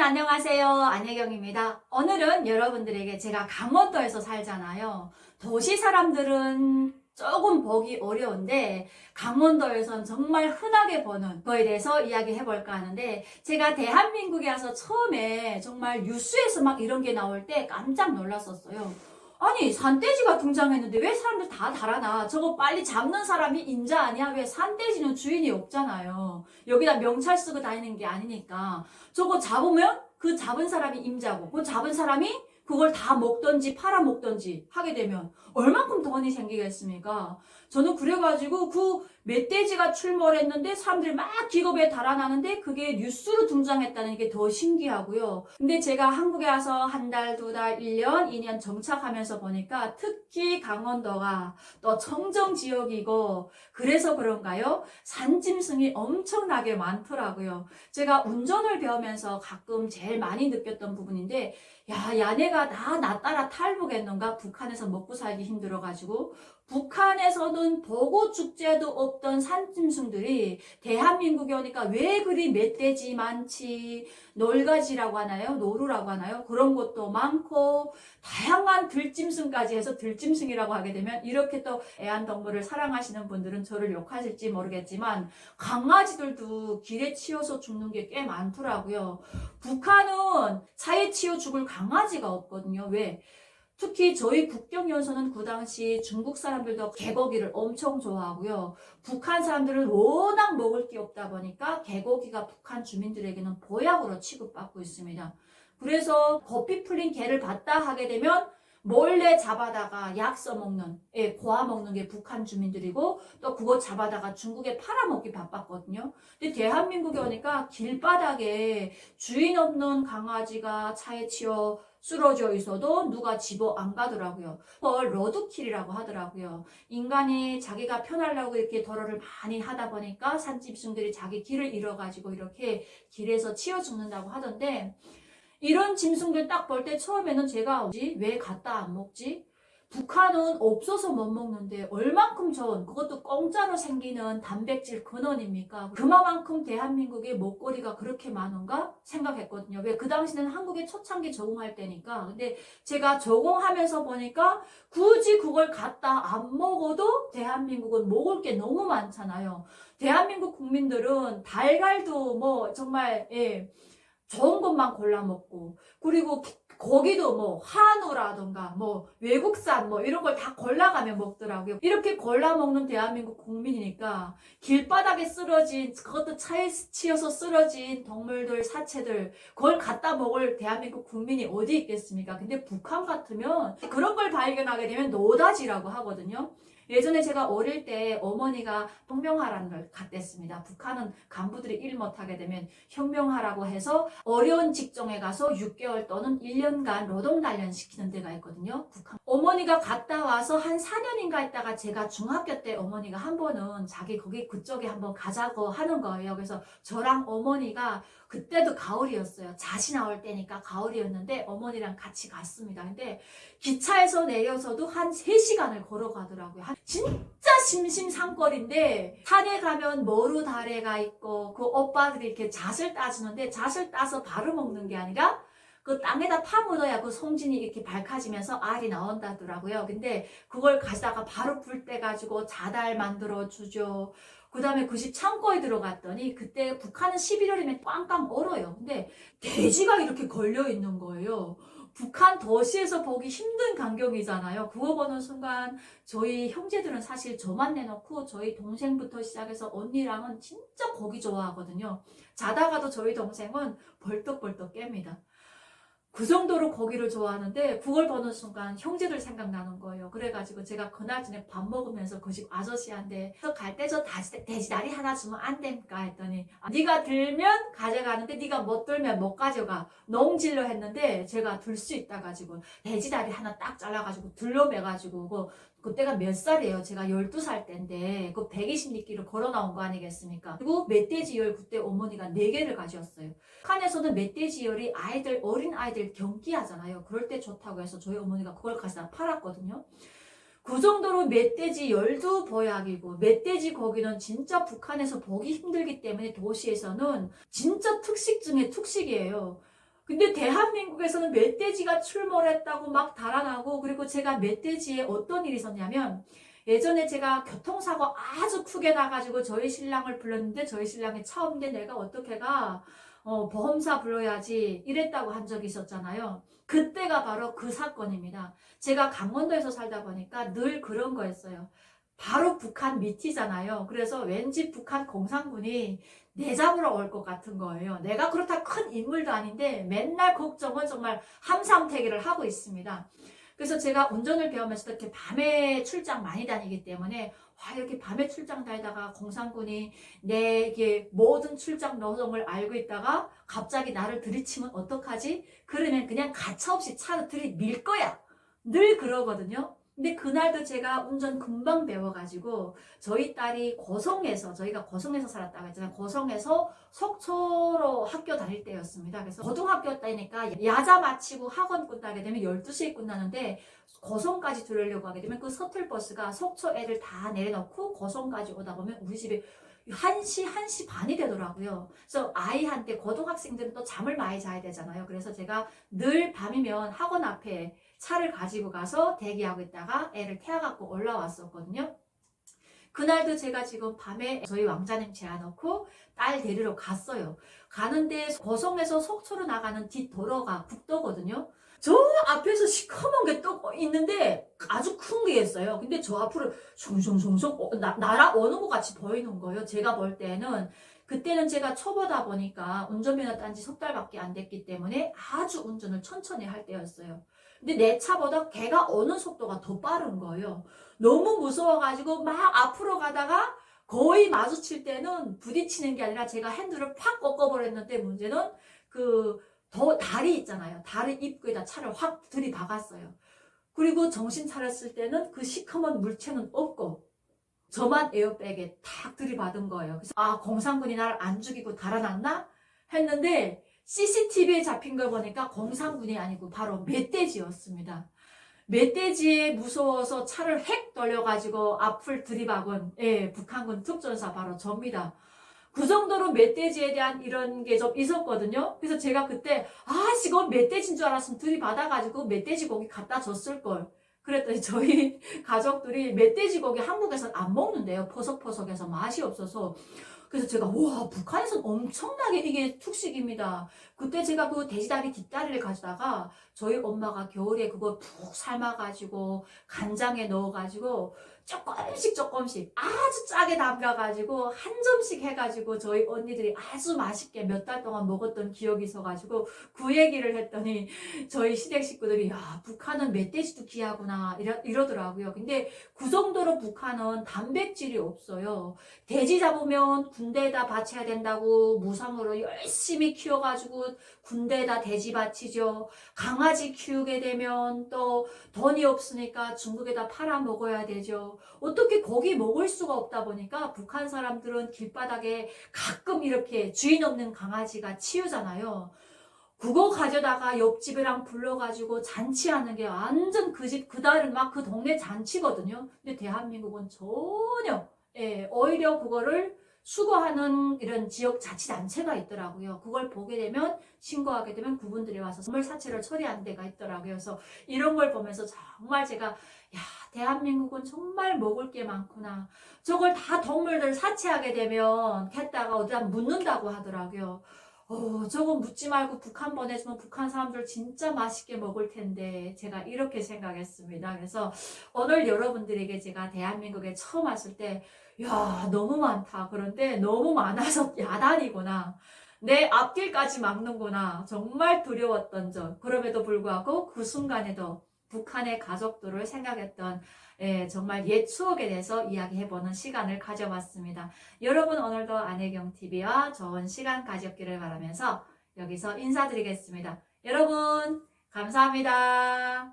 안녕하세요. 안혜경입니다. 오늘은 여러분들에게 제가 강원도에서 살잖아요. 도시 사람들은 조금 보기 어려운데 강원도에선 정말 흔하게 보는 거에 대해서 이야기해 볼까 하는데, 제가 대한민국에 와서 처음에 정말 뉴스에서 막 이런 게 나올 때 깜짝 놀랐었어요. 아니, 산돼지가 등장했는데 왜 사람들 다 달아나? 저거 빨리 잡는 사람이 임자 아니야? 왜 산돼지는 주인이 없잖아요. 여기다 명찰 쓰고 다니는 게 아니니까. 저거 잡으면 그 잡은 사람이 임자고, 그 잡은 사람이 그걸 다 먹던지 팔아먹던지 하게 되면 얼만큼 돈이 생기겠습니까? 저는 그래가지고 그 멧돼지가 출몰했는데 사람들이 막 기겁에 달아나는데 그게 뉴스로 등장했다는 게 더 신기하고요. 근데 제가 한국에 와서 한 달, 두 달, 1년, 2년 정착하면서 보니까 특히 강원도가 또 청정 지역이고, 그래서 그런가요? 산짐승이 엄청나게 많더라고요. 제가 운전을 배우면서 가끔 제일 많이 느꼈던 부분인데, 야, 야네가 나 따라 탈북했는가? 북한에서 먹고 살기 힘들어가지고. 북한에서는 보고 축제도 없던 산짐승들이 대한민국에 오니까 왜 그리 멧돼지 많지, 놀가지라고 하나요? 노루라고 하나요? 그런 것도 많고, 다양한 들짐승까지 해서 들짐승이라고 하게 되면, 이렇게 또 애완동물을 사랑하시는 분들은 저를 욕하실지 모르겠지만 강아지들도 길에 치여서 죽는 게 꽤 많더라고요. 북한은 차에 치여 죽을 강아지가 없거든요. 왜? 특히 저희 국경연서는 그 당시 중국 사람들도 개고기를 엄청 좋아하고요. 북한 사람들은 워낙 먹을 게 없다 보니까 개고기가 북한 주민들에게는 보약으로 취급받고 있습니다. 그래서 고삐 풀린 개를 봤다 하게 되면 몰래 잡아다가 약 써먹는, 고아 먹는 게 북한 주민들이고, 또 그거 잡아다가 중국에 팔아먹기 바빴거든요. 근데 대한민국에 오니까 길바닥에 주인 없는 강아지가 차에 치여 쓰러져 있어도 누가 집어 안 가더라고요. 그걸 로드킬이라고 하더라고요. 인간이 자기가 편하려고 이렇게 도로를 많이 하다 보니까 산짐승들이 자기 길을 잃어가지고 이렇게 길에서 치여 죽는다고 하던데, 이런 짐승들 딱 볼 때 처음에는 제가 왜 갖다 안 먹지? 북한은 없어서 못 먹는데 얼만큼 좋은, 그것도 공짜로 생기는 단백질 근원입니까? 그만큼 대한민국의 먹거리가 그렇게 많은가 생각했거든요. 왜? 그 당시는 한국에 초창기 적응할 때니까. 근데 제가 적응하면서 보니까 굳이 그걸 갖다 안 먹어도 대한민국은 먹을 게 너무 많잖아요. 대한민국 국민들은 달걀도 뭐 정말 좋은 것만 골라 먹고, 그리고 거기도 뭐 한우라던가 뭐 외국산 뭐 이런 걸 다 골라가며 먹더라고요. 이렇게 골라 먹는 대한민국 국민이니까 길바닥에 쓰러진, 그것도 차에 치여서 쓰러진 동물들 사체들, 그걸 갖다 먹을 대한민국 국민이 어디 있겠습니까? 근데 북한 같으면 그런 걸 발견하게 되면 노다지라고 하거든요. 예전에 제가 어릴 때 어머니가 혁명하라는 걸 갔댔습니다. 북한은 간부들이 일 못하게 되면 혁명하라고 해서 어려운 직종에 가서 6개월 또는 1년간 노동 단련 시키는 데가 있거든요. 북한. 어머니가 갔다 와서 한 4년인가 있다가 제가 중학교 때 어머니가 한 번은 자기 거기 그쪽에 한번 가자고 하는 거예요. 그래서 저랑 어머니가, 그때도 가을이었어요. 자시 나올 때니까 가을이었는데 어머니랑 같이 갔습니다. 근데 기차에서 내려서도 한 3시간을 걸어가더라고요. 진짜 심심산거리인데, 산에 가면 머루다래가 있고 그 오빠들이 이렇게 잣을 따주는데, 잣을 따서 바로 먹는 게 아니라 그 땅에다 파묻어야 그 송진이 이렇게 밝아지면서 알이 나온다더라고요. 근데 그걸 가져다가 바로 불 떼가지고 잣알 만들어 주죠. 그 다음에 그 집 창고에 들어갔더니, 그때 북한은 11월이면 꽝꽝 얼어요. 근데 돼지가 이렇게 걸려 있는 거예요. 북한 도시에서 보기 힘든 광경이잖아요. 그거 보는 순간 저희 형제들은 사실 저만 내놓고 저희 동생부터 시작해서 언니랑은 진짜 고기 좋아하거든요. 자다가도 저희 동생은 벌떡벌떡 깹니다. 그 정도로 고기를 좋아하는데 그걸 보는 순간 형제들 생각나는 거예요. 그래가지고 제가 그날 저녁 밥 먹으면서 그 집 아저씨한테 갈 때 저 돼지다리 하나 주면 안 됩니까? 했더니, 네가 들면 가져가는데 네가 못 들면 못 가져가. 농질로 했는데 제가 들 수 있다 가지고 돼지다리 하나 딱 잘라가지고 들러 매가지고, 그때가 몇 살이에요? 제가 12살 때인데 그 120리끼를 걸어 나온 거 아니겠습니까? 그리고 멧돼지열 그때 어머니가 4개를 가져왔어요. 북한에서는 멧돼지열이 어린 아이들 경기하잖아요. 그럴 때 좋다고 해서 저희 어머니가 그걸 가져다 팔았거든요. 그 정도로 멧돼지 열도 보약이고, 멧돼지 고기는 진짜 북한에서 보기 힘들기 때문에 도시에서는 진짜 특식 중에 특식이에요. 근데 대한민국에서는 멧돼지가 출몰했다고 막 달아나고, 그리고 제가 멧돼지에 어떤 일이 있었냐면, 예전에 제가 교통사고 아주 크게 나가지고 저희 신랑을 불렀는데, 저희 신랑이 차 없는데 내가 어떻게 가, 보험사 불러야지 이랬다고 한 적이 있었잖아요. 그때가 바로 그 사건입니다. 제가 강원도에서 살다 보니까 늘 그런 거였어요. 바로 북한 밑이잖아요. 그래서 왠지 북한 공산군이 내 잡으러 올 것 같은 거예요. 내가 그렇다 큰 인물도 아닌데 맨날 걱정은 정말 함상태기를 하고 있습니다. 그래서 제가 운전을 배우면서 이렇게 밤에 출장 많이 다니기 때문에 와, 이렇게 밤에 출장 다니다가 공산군이 내 이게 모든 출장 노동을 알고 있다가 갑자기 나를 들이치면 어떡하지? 그러면 그냥 가차없이 차를 들이밀 거야. 늘 그러거든요. 근데 그날도 제가 운전 금방 배워가지고 저희 딸이 고성에서, 저희가 고성에서 살았다고 했잖아요. 고성에서 속초로 학교 다닐 때였습니다. 그래서 고등학교 때니까 야자 마치고 학원 끝나게 되면 12시에 끝나는데, 고성까지 들으려고 하게 되면 그 서툴버스가 속초 애들 다 내려놓고 고성까지 오다 보면 우리 집에 1시 반이 되더라고요. 그래서 아이한테, 고등학생들은 또 잠을 많이 자야 되잖아요. 그래서 제가 늘 밤이면 학원 앞에 차를 가지고 가서 대기하고 있다가 애를 태워갖고 올라왔었거든요. 그날도 제가 지금 밤에 저희 왕자님 재워놓고 딸 데리러 갔어요. 가는데 고성에서 속초로 나가는 뒷도로가 국도거든요. 저 앞에서 시커먼 게 또 있는데 아주 큰 게 있어요. 근데 저 앞으로 숑숑숑숑 날아오는 것 같이 보이는 거예요. 제가 볼 때는. 그때는 제가 초보다 보니까 운전면허 딴 지 석 달밖에 안 됐기 때문에 아주 운전을 천천히 할 때였어요. 근데 내 차보다 걔가 오는 속도가 더 빠른 거예요. 너무 무서워가지고 막 앞으로 가다가 거의 마주칠 때는 부딪히는 게 아니라 제가 핸들을 팍 꺾어버렸는데, 문제는 다리 있잖아요. 다리 입구에다 차를 확 들이박았어요. 그리고 정신 차렸을 때는 그 시커먼 물체는 없고 저만 에어백에 탁 들이받은 거예요. 그래서 공산군이 나를 안 죽이고 달아났나 했는데, CCTV에 잡힌 걸 보니까 공산군이 아니고 바로 멧돼지였습니다. 멧돼지에 무서워서 차를 획 돌려가지고 앞을 들이박은, 북한군 특전사 바로 접니다. 그 정도로 멧돼지에 대한 이런 게 좀 있었거든요. 그래서 제가 그때 이건 멧돼지인 줄 알았으면 들이받아가지고 멧돼지 고기 갖다 줬을걸. 그랬더니 저희 가족들이 멧돼지 고기 한국에서는 안 먹는데요. 포석포석해서 맛이 없어서. 그래서 제가 와, 북한에서는 엄청나게 이게 특식입니다. 그때 제가 그 돼지다리 뒷다리를 가져다가 저희 엄마가 겨울에 그거 푹 삶아가지고 간장에 넣어가지고 조금씩 아주 짜게 담가가지고 한 점씩 해가지고 저희 언니들이 아주 맛있게 몇 달 동안 먹었던 기억이 있어가지고 그 얘기를 했더니 저희 시댁 식구들이 야, 북한은 멧돼지도 귀하구나 이러더라고요. 근데 그 정도로 북한은 단백질이 없어요. 돼지 잡으면 군대에다 바쳐야 된다고 무상으로 열심히 키워가지고 군대에다 돼지 바치죠. 강아지 키우게 되면 또 돈이 없으니까 중국에다 팔아 먹어야 되죠. 어떻게 고기 먹을 수가 없다 보니까 북한 사람들은 길바닥에 가끔 이렇게 주인 없는 강아지가 치우잖아요. 그거 가져다가 옆집이랑 불러가지고 잔치하는 게 완전 그 집, 그달은 막 그 동네 잔치거든요. 근데 대한민국은 전혀, 오히려 그거를 수거하는 이런 지역 자치단체가 있더라고요. 그걸 보게 되면, 신고하게 되면 그분들이 와서 선물 사체를 처리하는 데가 있더라고요. 그래서 이런 걸 보면서 정말 제가, 야, 대한민국은 정말 먹을 게 많구나. 저걸 다 동물들 사체하게 되면 했다가 어디다 묻는다고 하더라고요. 저거 묻지 말고 북한 보내주면 북한 사람들 진짜 맛있게 먹을 텐데, 제가 이렇게 생각했습니다. 그래서 오늘 여러분들에게 제가 대한민국에 처음 왔을 때, 야, 너무 많다. 그런데 너무 많아서 야단이구나. 내 앞길까지 막는구나. 정말 두려웠던 점. 그럼에도 불구하고 그 순간에도 북한의 가족들을 생각했던, 정말 옛 추억에 대해서 이야기해보는 시간을 가져봤습니다. 여러분, 오늘도 안혜경TV와 좋은 시간 가졌기를 바라면서 여기서 인사드리겠습니다. 여러분, 감사합니다.